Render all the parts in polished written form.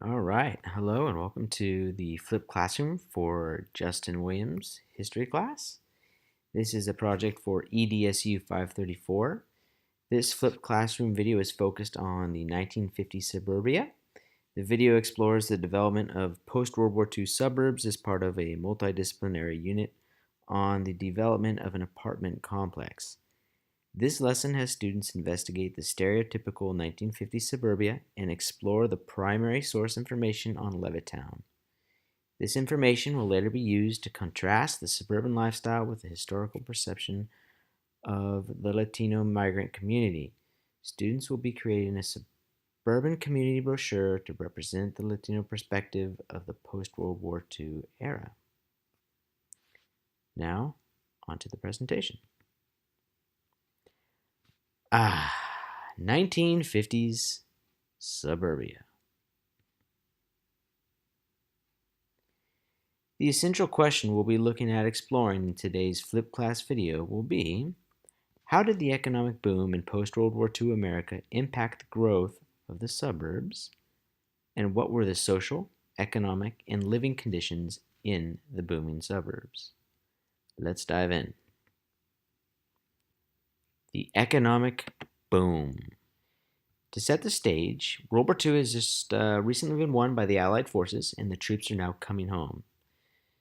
All right. Hello and welcome to the flipped classroom for Justin Williams history class. This is a project for EDSU 534. This flipped classroom video is focused on the 1950 suburbia. The video explores the development of post-World War II suburbs as part of a multidisciplinary unit on the development of an apartment complex. This lesson has students investigate the stereotypical 1950s suburbia and explore the primary source information on Levittown. This information will later be used to contrast the suburban lifestyle with the historical perception of the Latino migrant community. Students will be creating a suburban community brochure to represent the Latino perspective of the post-World War II era. Now, on to the presentation. 1950s suburbia. The essential question we'll be looking at exploring in today's flipped class video will be, how did the economic boom in post-World War II America impact the growth of the suburbs, and what were the social, economic, and living conditions in the booming suburbs? Let's dive in. The economic boom. To set the stage, World War II has just recently been won by the Allied forces, and the troops are now coming home.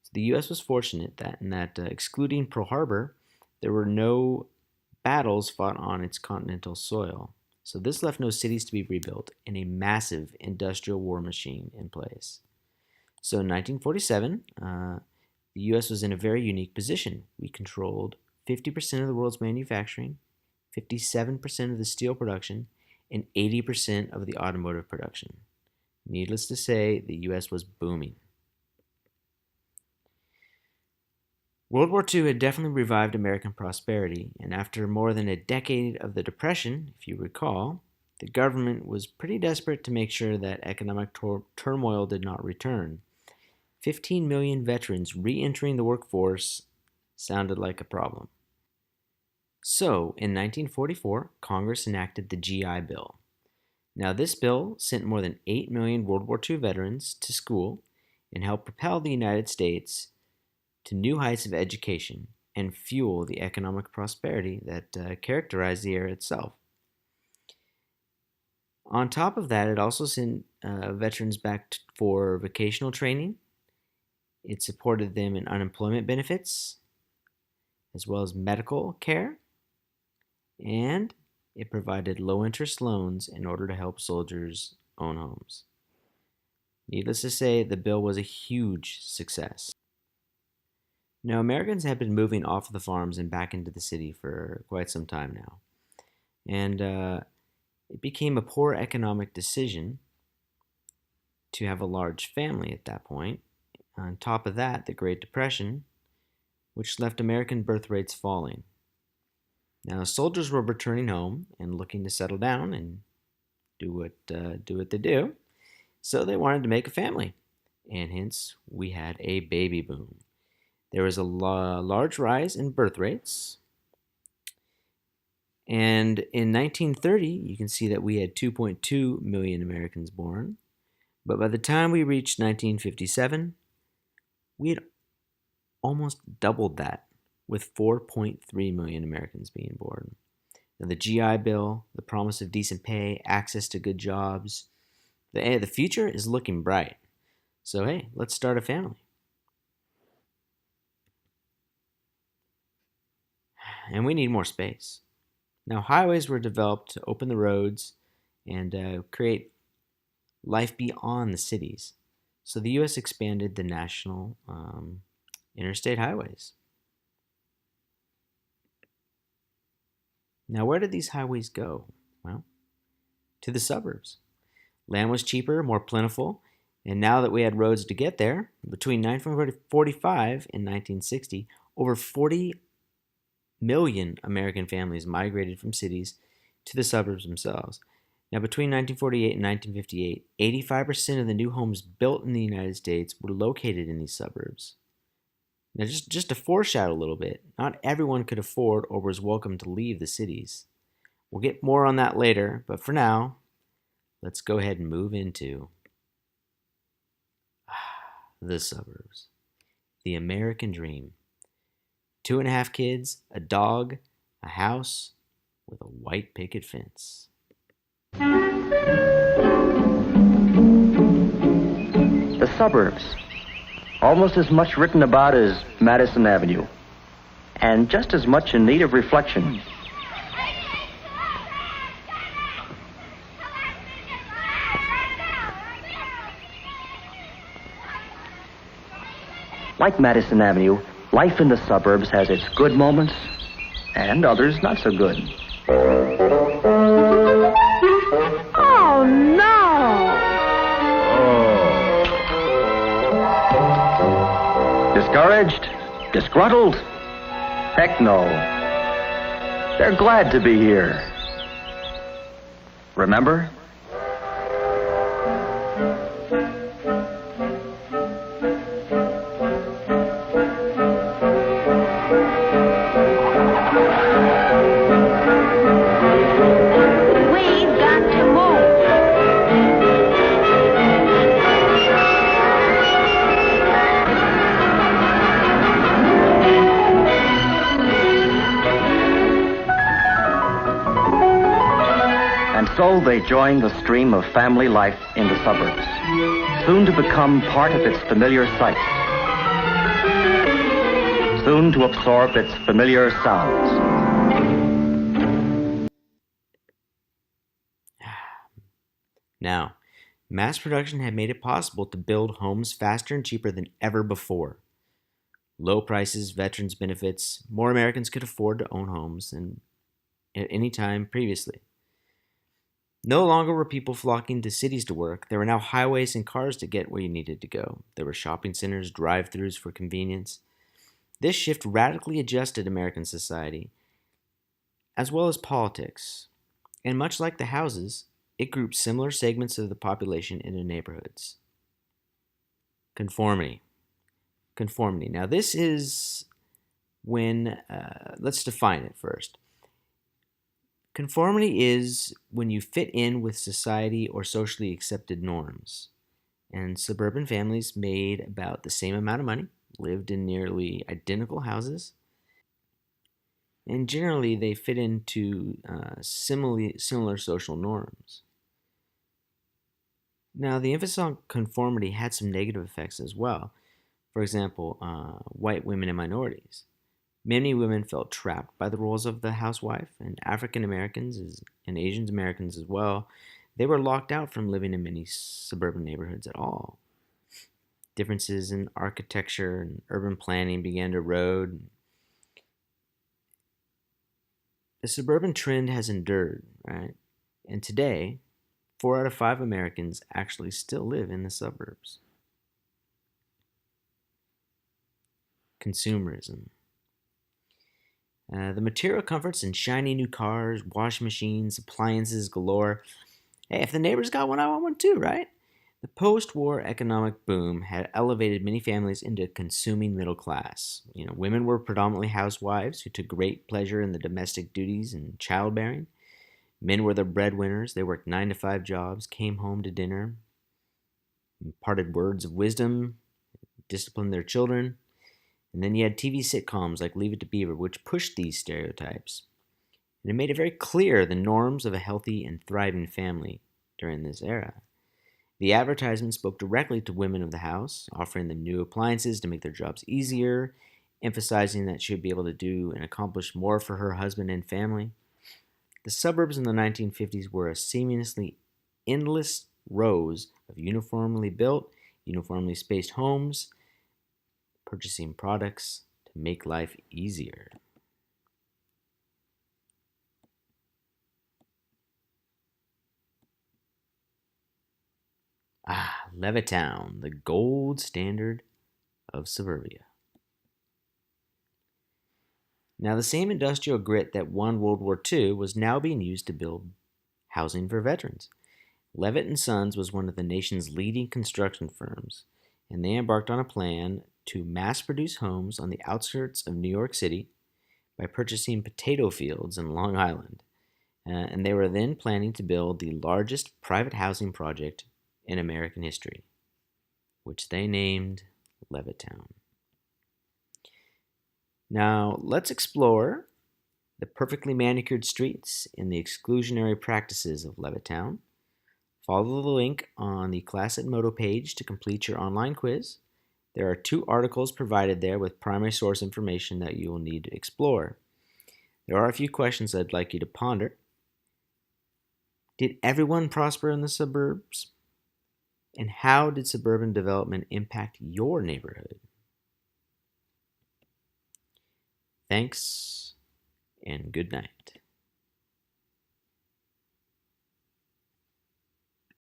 So the U.S. was fortunate that excluding Pearl Harbor, there were no battles fought on its continental soil. So this left no cities to be rebuilt and a massive industrial war machine in place. So in 1947, the U.S. was in a very unique position. We controlled 50% of the world's manufacturing, 57% of the steel production, and 80% of the automotive production. Needless to say, the U.S. was booming. World War II had definitely revived American prosperity, and after more than a decade of the Depression, if you recall, the government was pretty desperate to make sure that economic turmoil did not return. 15 million veterans re-entering the workforce sounded like a problem. So, in 1944, Congress enacted the GI Bill. Now, this bill sent more than 8 million World War II veterans to school and helped propel the United States to new heights of education and fuel the economic prosperity that characterized the era itself. On top of that, it also sent veterans back for vocational training. It supported them in unemployment benefits, as well as medical care, and it provided low-interest loans in order to help soldiers own homes. Needless to say, the bill was a huge success. Now, Americans have been moving off the farms and back into the city for quite some time now. And it became a poor economic decision to have a large family at that point. On top of that, the Great Depression, which left American birth rates falling. Now, soldiers were returning home and looking to settle down and do what they do. So they wanted to make a family, and hence we had a baby boom. There was a large rise in birth rates, and in 1930, you can see that we had 2.2 million Americans born. But by the time we reached 1957, we had almost doubled that, with 4.3 million Americans being born. Now, the GI Bill, the promise of decent pay, access to good jobs, the future is looking bright. So hey, let's start a family. And we need more space. Now, highways were developed to open the roads and create life beyond the cities. So the U.S. expanded the national interstate highways. Now, where did these highways go? Well, to the suburbs. Land was cheaper, more plentiful, and now that we had roads to get there, between 1945 and 1960, over 40 million American families migrated from cities to the suburbs themselves. Now, between 1948 and 1958, 85% of the new homes built in the United States were located in these suburbs. Now, just to foreshadow a little bit, not everyone could afford or was welcome to leave the cities. We'll get more on that later, but for now, let's go ahead and move into the suburbs. The American dream. 2.5 kids, a dog, a house with a white picket fence. The suburbs. Almost as much written about as Madison Avenue. And just as much in need of reflection. Like Madison Avenue, life in the suburbs has its good moments and others not so good. Oh, no! Discouraged? Disgruntled? Heck no. They're glad to be here. Remember? We've got to move. And so they join the stream of family life in the suburbs, soon to become part of its familiar sights, soon to absorb its familiar sounds. Now, mass production had made it possible to build homes faster and cheaper than ever before. Low prices, veterans' benefits, more Americans could afford to own homes than at any time previously. No longer were people flocking to cities to work. There were now highways and cars to get where you needed to go. There were shopping centers, drive-thrus for convenience. This shift radically adjusted American society, as well as politics. And much like the houses, it grouped similar segments of the population into neighborhoods. Conformity. Now, this is when, let's define it first. Conformity is when you fit in with society or socially accepted norms. And suburban families made about the same amount of money, lived in nearly identical houses, and generally they fit into similar social norms. Now, the emphasis on conformity had some negative effects as well. For example, white women and minorities. Many women felt trapped by the roles of the housewife, and African Americans and Asian Americans as well. They were locked out from living in many suburban neighborhoods at all. Differences in architecture and urban planning began to erode. The suburban trend has endured, right? And today, 4 out of 5 Americans actually still live in the suburbs. Consumerism. The material comforts and shiny new cars, washing machines, appliances galore. Hey, if the neighbors got one, I want one too, right? The post-war economic boom had elevated many families into a consuming middle class. Women were predominantly housewives who took great pleasure in the domestic duties and childbearing. Men were the breadwinners. They worked 9-to-5 jobs, came home to dinner, imparted words of wisdom, disciplined their children. And then you had TV sitcoms like Leave It to Beaver, which pushed these stereotypes. And it made it very clear the norms of a healthy and thriving family during this era. The advertisement spoke directly to women of the house, offering them new appliances to make their jobs easier, emphasizing that she would be able to do and accomplish more for her husband and family. The suburbs in the 1950s were a seamlessly endless rows of uniformly built, uniformly spaced homes, purchasing products to make life easier. Levittown, the gold standard of suburbia. Now, the same industrial grit that won World War II was now being used to build housing for veterans. Levitt & Sons was one of the nation's leading construction firms, and they embarked on a plan to mass-produce homes on the outskirts of New York City by purchasing potato fields in Long Island. And they were then planning to build the largest private housing project in American history, which they named Levittown. Now, let's explore the perfectly manicured streets and the exclusionary practices of Levittown. Follow the link on the Class at Moto page to complete your online quiz. There are 2 articles provided there with primary source information that you will need to explore. There are a few questions I'd like you to ponder. Did everyone prosper in the suburbs? And how did suburban development impact your neighborhood? Thanks, and good night.